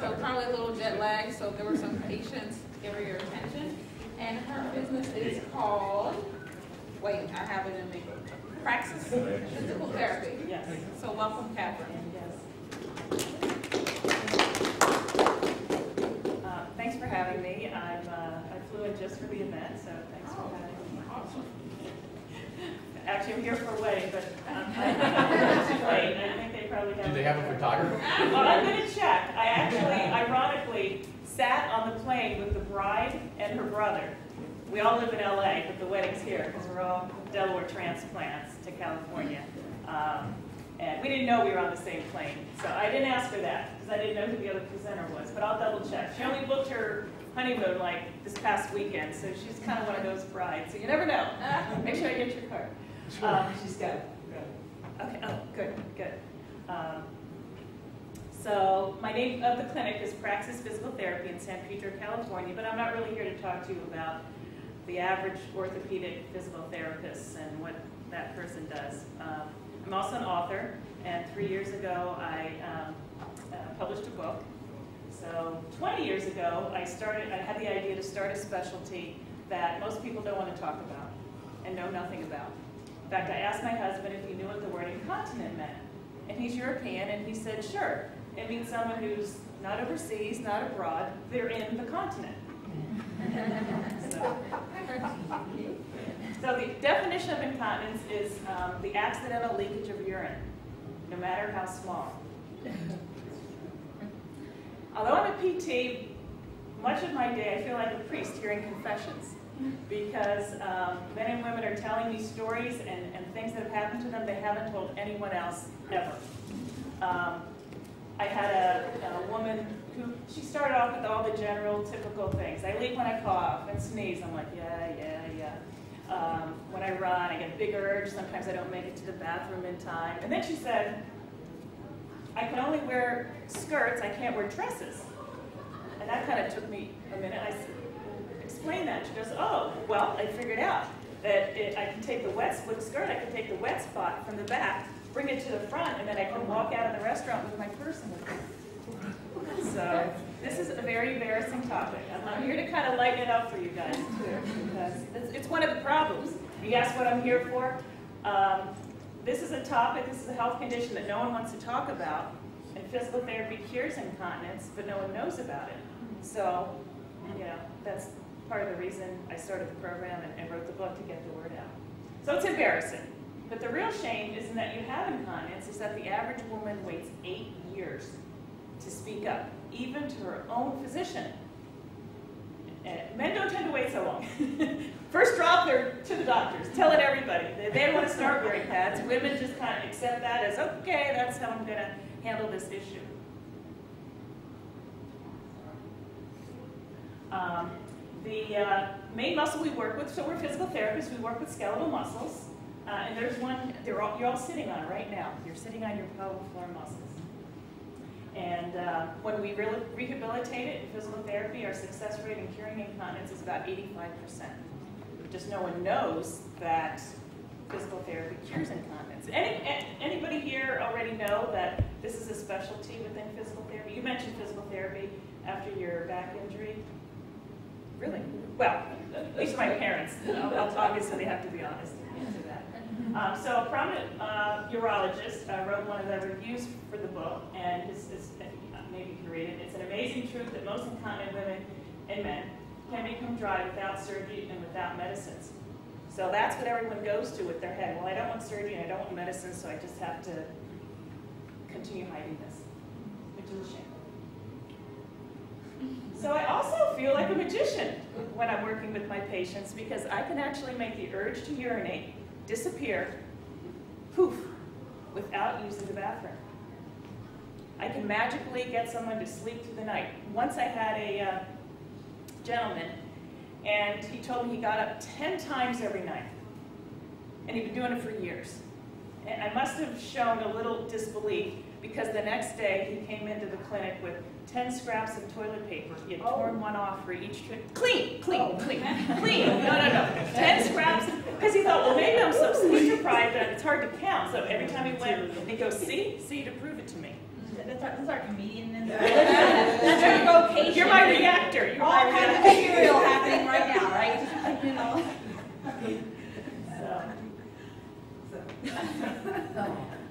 so probably a little jet lag, so there were some patience. Give her your attention. And her business is called, wait, I have it in me, Praxis Physical Therapy. Yes. So welcome, Kathryn. Yes. Thanks for having me. I flew in just for the event, so thanks for having me. Awesome. Actually, I'm here for a wedding, but I think they probably have. Do they have a photographer? Well, I'm going to check. I actually, ironically, sat on the plane with the bride and her brother. We all live in LA, but the wedding's here because we're all Delaware transplants to California. And we didn't know we were on the same plane. So I didn't ask her that because I didn't know who the other presenter was, but I'll double check. She only booked her honeymoon like this past weekend, so she's kind of one of those brides. So you never know. Make sure I get your card. She's good. Okay, oh, good, good. So my name of the clinic is Praxis Physical Therapy in San Pedro, California, but I'm not really here to talk to you about the average orthopedic physical therapist and what that person does. I'm also an author, and 3 years ago I published a book. So 20 years ago I had the idea to start a specialty that most people don't want to talk about and know nothing about. In fact, I asked my husband if he knew what the word incontinent meant. And he's European, and he said, sure. It means someone who's not overseas, not abroad, they're in the continent. So the definition of incontinence is the accidental leakage of urine, no matter how small. Although I'm a PT, much of my day I feel like a priest hearing confessions, because men and women are telling me stories and things that have happened to them they haven't told anyone else ever. I had a woman who, she started off with all the general typical things. I leak when I cough and sneeze. I'm like, yeah. When I run, I get a big urge. Sometimes I don't make it to the bathroom in time. And then she said, I can only wear skirts, I can't wear dresses. And that kind of took me a minute. I said, explain that. She goes, oh, well, I figured out that I can take the wet, with a skirt, I can take the wet spot from the back, bring it to the front, and then I can walk out of the restaurant with my purse in the front. So this is a very embarrassing topic. I'm here to kind of lighten it up for you guys, too, because it's one of the problems. You ask what I'm here for? This is a topic, this is a health condition that no one wants to talk about, and physical therapy cures incontinence, but no one knows about it. So, you know, that's part of the reason I started the program and wrote the book to get the word out. So it's embarrassing. But the real shame isn't that you have incontinence, it's that the average woman waits 8 years to speak up, even to her own physician. Men don't tend to wait so long. First drop, they're to the doctors, telling everybody. They don't want to start wearing pads. Women just kind of accept that as, okay, that's how I'm going to handle this issue. The main muscle we work with, so we're physical therapists, we work with skeletal muscles. And there's one, you're all sitting on right now. You're sitting on your pelvic floor muscles. And when we rehabilitate it in physical therapy, our success rate in curing incontinence is about 85%. Just no one knows that physical therapy cures incontinence. Anybody here already know that this is a specialty within physical therapy? You mentioned physical therapy after your back injury. Really? Well, at least my parents. Obviously, they have to be honest to answer that. So a prominent urologist wrote one of the reviews for the book, and maybe you can read it. It's an amazing truth that most incontinent women and men can become dry without surgery and without medicines. So that's what everyone goes to with their head. Well, I don't want surgery and I don't want medicine, so I just have to continue hiding this, which is a shame. So I also feel like a magician when I'm working with my patients, because I can actually make the urge to urinate disappear, poof, without using the bathroom. I can magically get someone to sleep through the night. Once I had a gentleman, and he told me he got up 10 times every night, and he'd been doing it for years. And I must have shown a little disbelief, because the next day he came into the clinic with 10 scraps of toilet paper. He had torn one off for each trip. Clean. No. 10 scraps, because he thought, well, maybe I'm so sleep deprived that it's hard to count. So every time he went, he goes, see to prove it to me. That's our comedian in there. That's our vocation. You're my reactor. You're all my kinds of material happening right now, right? You know.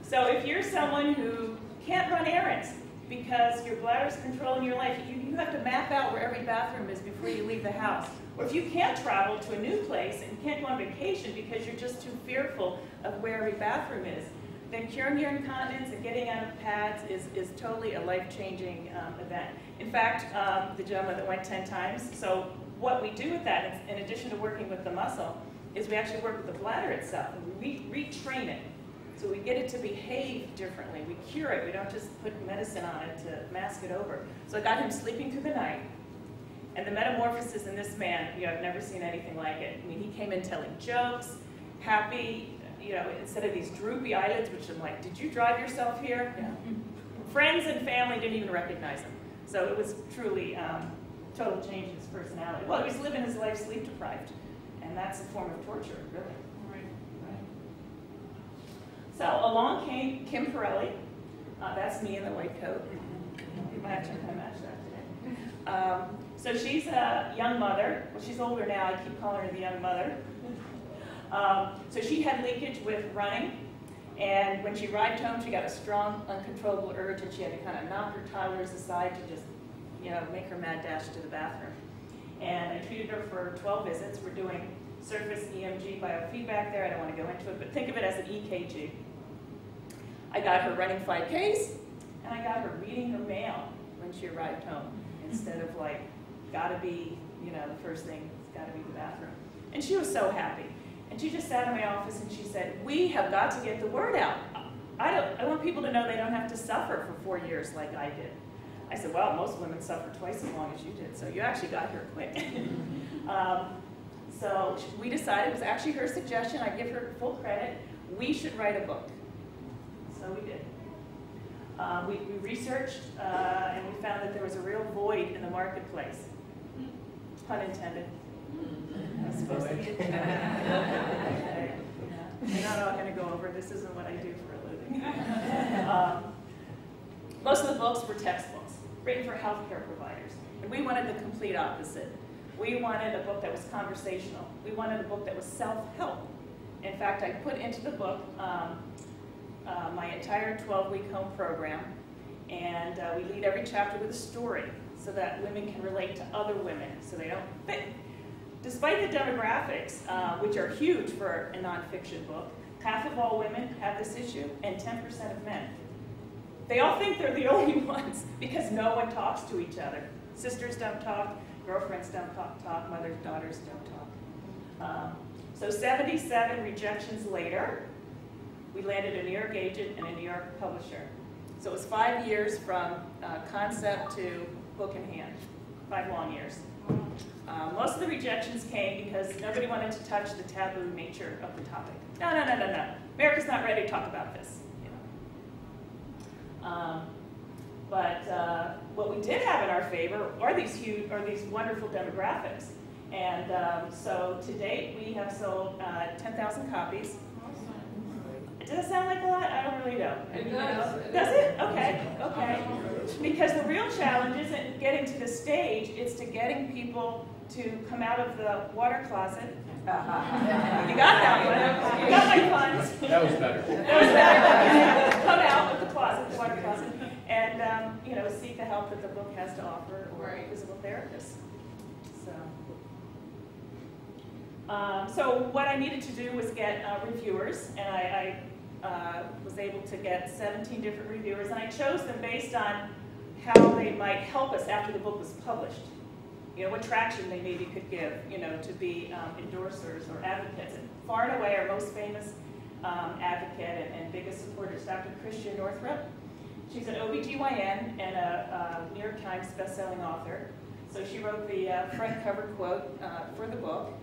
So if you're someone who can't run errands because your bladder's controlling your life, you have to map out where every bathroom is before you leave the house. Or if you can't travel to a new place and can't go on vacation because you're just too fearful of where every bathroom is, then curing your incontinence and getting out of pads is totally a life-changing event. In fact, the gentleman that went 10 times, so what we do with that, in addition to working with the muscle, is we actually work with the bladder itself, and we retrain it. So we get it to behave differently. We cure it. We don't just put medicine on it to mask it over. So I got him sleeping through the night. And the metamorphosis in this man, I've never seen anything like it. I mean, he came in telling jokes, happy, instead of these droopy eyelids, which I'm like, did you drive yourself here? Yeah. Friends and family didn't even recognize him. So it was truly total change in his personality. Well, he was living his life sleep deprived. And that's a form of torture, really. So along came Kim Pirelli. That's me in the white coat. You might actually kind of match that today. So she's a young mother. Well, she's older now. I keep calling her the young mother. So she had leakage with running. And when she arrived home, she got a strong, uncontrollable urge, and she had to kind of knock her toddlers aside to just, make her mad dash to the bathroom. And I treated her for 12 visits. We're doing surface EMG biofeedback there. I don't want to go into it, but think of it as an EKG. I got her running 5Ks, and I got her reading her mail when she arrived home, instead of like, gotta be, the first thing, it's gotta be the bathroom. And she was so happy. And she just sat in my office and she said, we have got to get the word out. I want people to know they don't have to suffer for 4 years like I did. I said, well, most women suffer twice as long as you did, so you actually got here quick. So we decided, it was actually her suggestion, I give her full credit, we should write a book. So we did. We researched and we found that there was a real void in the marketplace. Pun intended. I was supposed to be. Okay. We're not all going to go over, this isn't what I do for a living. Most of the books were textbooks, written for healthcare providers. And we wanted the complete opposite. We wanted a book that was conversational. We wanted a book that was self-help. In fact, I put into the book my entire 12-week home program, and we lead every chapter with a story so that women can relate to other women, so they don't fit. Despite the demographics, which are huge for a nonfiction book, half of all women have this issue, and 10% of men. They all think they're the only ones because no one talks to each other. Sisters don't talk, girlfriends don't talk, mothers, daughters don't talk. So 77 rejections later, we landed a New York agent and a New York publisher. So it was 5 years from concept to book in hand, 5 long years. Most of the rejections came because nobody wanted to touch the taboo nature of the topic. No. America's not ready to talk about this. But what we did have in our favor are these wonderful demographics. And so to date, we have sold 10,000 copies. Does that sound like a lot? I don't really know. It does. Does it? Okay. Because the real challenge isn't getting to the stage, it's to getting people to come out of the water closet. You got that one. You got my funds. That was better. Come out of the closet, the water closet, and seek the help that the book has to offer, or a physical therapist. So what I needed to do was get reviewers, and I was able to get 17 different reviewers, and I chose them based on how they might help us after the book was published. What traction they maybe could give, to be endorsers or advocates. And far and away, our most famous advocate and biggest supporter is Dr. Christian Northrup. She's an OBGYN and a New York Times bestselling author. So she wrote the front cover quote for the book,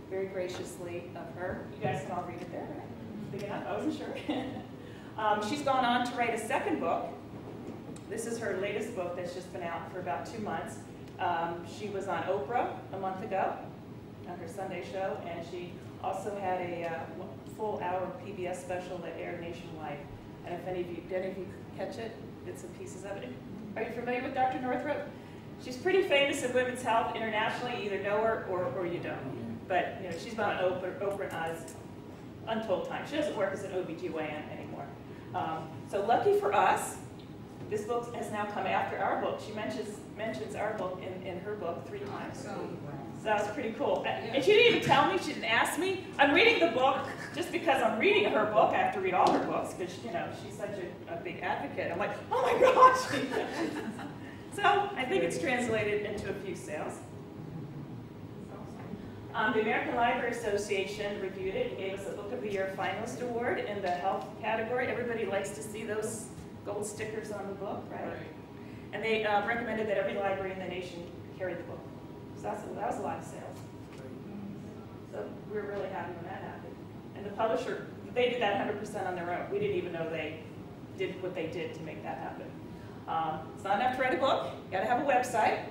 very graciously of her. You guys can all read it there, right? Big enough? I wasn't sure. She's gone on to write a second book. This is her latest book that's just been out for about 2 months. She was on Oprah a month ago on her Sunday show, and she also had a full-hour PBS special that aired nationwide. I And if any of you catch it, bits and pieces of it. Are you familiar with Dr. Northrup? She's pretty famous in women's health internationally. You either know her or you don't. But you know, she's been on Oprah and Oz untold time. She doesn't work as an OBGYN anymore. So lucky for us, this book has now come after our book. She mentions our book in her book 3 times. So that was pretty cool. And she didn't even tell me, she didn't ask me. I'm reading the book just because I'm reading her book. I have to read all her books because you know she's such a big advocate. I'm like, oh my gosh. So I think it's translated into a few sales. The American Library Association reviewed it and gave us a Book of the Year finalist award in the health category. Everybody likes to see those gold stickers on the book, right? And they recommended that every library in the nation carry the book. So that was a lot of sales. So we were really happy when that happened. And the publisher, they did that 100% on their own. We didn't even know they did what they did to make that happen. It's not enough to write a book. You got to have a website.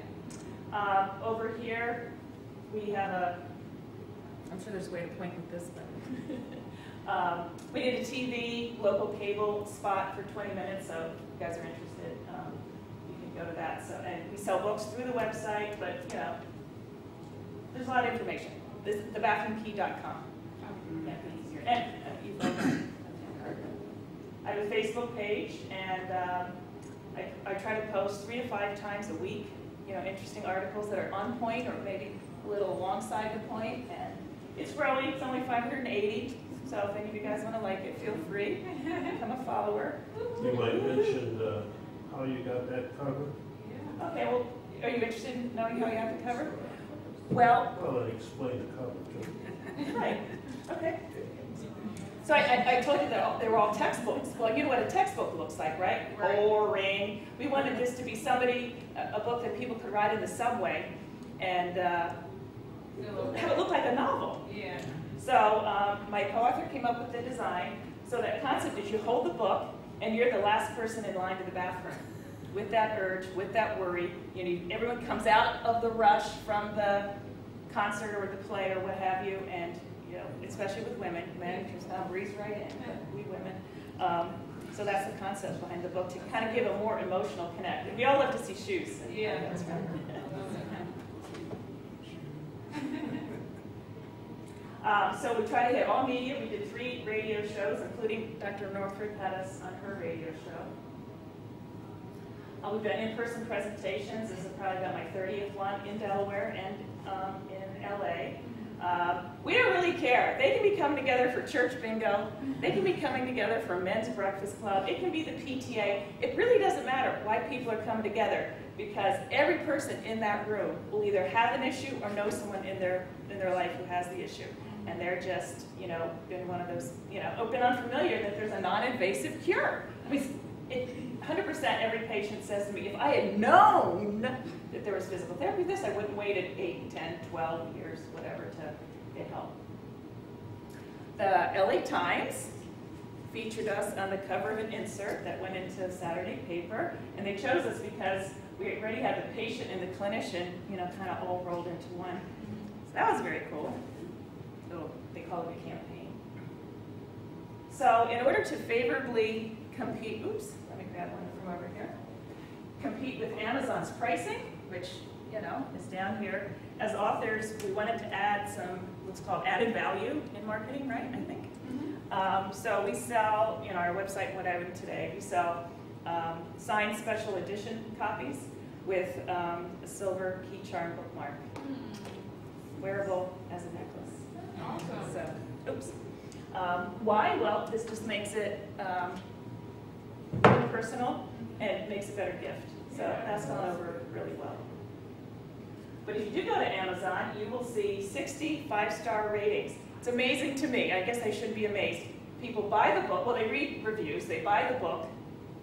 Over here, we have a, I'm sure there's a way to point with this, but we did a TV, local cable spot for 20 minutes, so if you guys are interested, you can go to that. So, and we sell books through the website, but you know, there's a lot of information. Thebathroomkey.com. Can't be easier. And you've got I have a Facebook page, and I try to post 3 to 5 times a week, you know, interesting articles that are on point or maybe a little alongside the point. And it's growing. It's only 580. So if any of you guys want to like it, feel free. Become a follower. You might mention how you got that cover. Okay. Well, are you interested in knowing how you got the cover? Well, then explain the cover too. Right. Okay. So I told you that they were all textbooks. Well, you know what a textbook looks like, right? Boring. We wanted this to be a book that people could ride in the subway and have it look like a novel. Yeah. So my co-author came up with the design. So that concept is you hold the book and you're the last person in line to the bathroom. With that urge, with that worry, you know, everyone comes out of the rush from the concert or the play or what have you, and you know, especially with women, men just kind of breeze right in, but we women. So that's the concept behind the book, to kind of give a more emotional connect. And we all love to see shoes. Yeah. That's right. So we try to hit all media. We did 3 radio shows, including Dr. Northrup had us on her radio show. We've done in-person presentations. This is probably about my 30th one in Delaware and in LA. We don't really care. They can be coming together for church bingo. They can be coming together for men's breakfast club. It can be the PTA. It really doesn't matter why people are coming together, because every person in that room will either have an issue or know someone in their life who has the issue. And they're just, you know, been one of those, you know, been unfamiliar that there's a non-invasive cure. I mean, 100% every patient says to me, if I had known that there was physical therapy this, I wouldn't wait 8, 10, 12 years, whatever, to get help. The LA Times featured us on the cover of an insert that went into the Saturday paper, and they chose us because we already had the patient and the clinician, you know, kind of all rolled into one. So that was very cool. So they call it a campaign. So in order to favorably compete, oops, let me grab one from over here. Compete with Amazon's pricing, which, you know, is down here. As authors, we wanted to add some what's called added value in marketing, right? I think. So we sell, you know, our website, what I would today, we sell signed special edition copies with a silver key charm bookmark, wearable as a necklace. Awesome. So, oops. Why? Well, this just makes it personal and makes a better gift. So that's gone over really well. But if you do go to Amazon, you will see 60 5-star ratings. It's amazing to me. I guess I should be amazed. People buy the book. Well, they read reviews. They buy the book.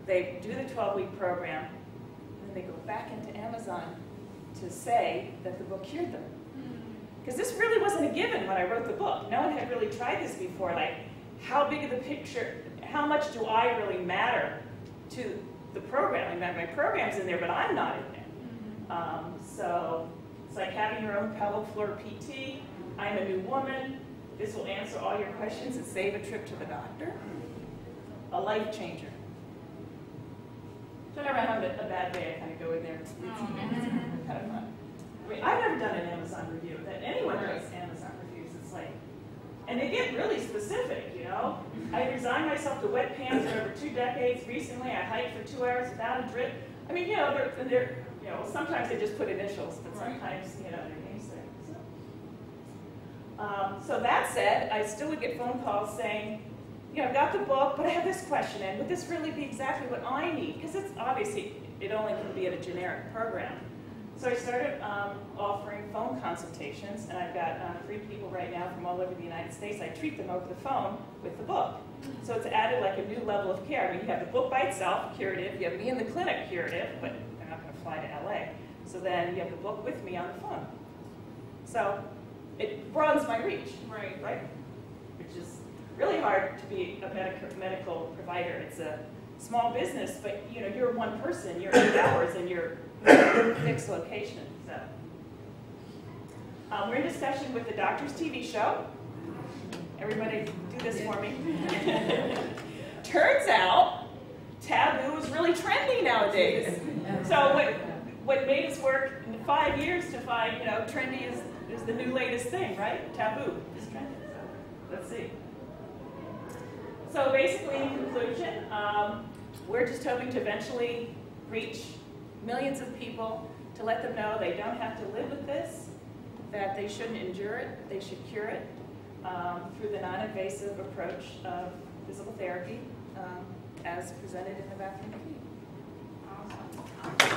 They do the 12-week program. And then they go back into Amazon to say that the book cured them. Because this really wasn't a given when I wrote the book. No one had really tried this before. Like, how big of the picture, how much do I really matter to the program? I mean, my program's in there, but I'm not in there. So it's like having your own pelvic floor PT. I'm a new woman. This will answer all your questions and save a trip to the doctor. a life changer. So whenever I have a bad day, I kind of go in there. It's kind of fun. I mean, I've never done an Amazon review. That anyone does Amazon reviews, it's like, and they get really specific, you know. I resigned myself to wet pants for over 2 decades. Recently, I hiked for 2 hours without a drip. I mean, you know, they're you know, sometimes they just put initials, but sometimes, you know, their names there. So that said, I still would get phone calls saying, you know, I've got the book, but I have this question, and would this really be exactly what I need? Because it's obviously, it only can be at a generic program. So I started offering phone consultations, and I've got 3 people right now from all over the United States. I treat them over the phone with the book. So it's added like a new level of care. I mean, you have the book by itself, curative. You have me in the clinic, curative, but I'm not going to fly to LA. So then you have the book with me on the phone. So it broadens my reach, right? Which is really hard to be a medical provider. It's a small business, but you know, you're one person, you're 8 hours, and you're fixed location. So we're in discussion with the Doctor's TV show. Everybody do this for me. Turns out, taboo is really trendy nowadays. So what made us work in 5 years to find, you know, trendy is the new latest thing, right? Taboo is trendy. So let's see. So basically, in conclusion, we're just hoping to eventually reach millions of people to let them know they don't have to live with this, that they shouldn't endure it, they should cure it through the non-invasive approach of physical therapy as presented in the bathroom. Awesome.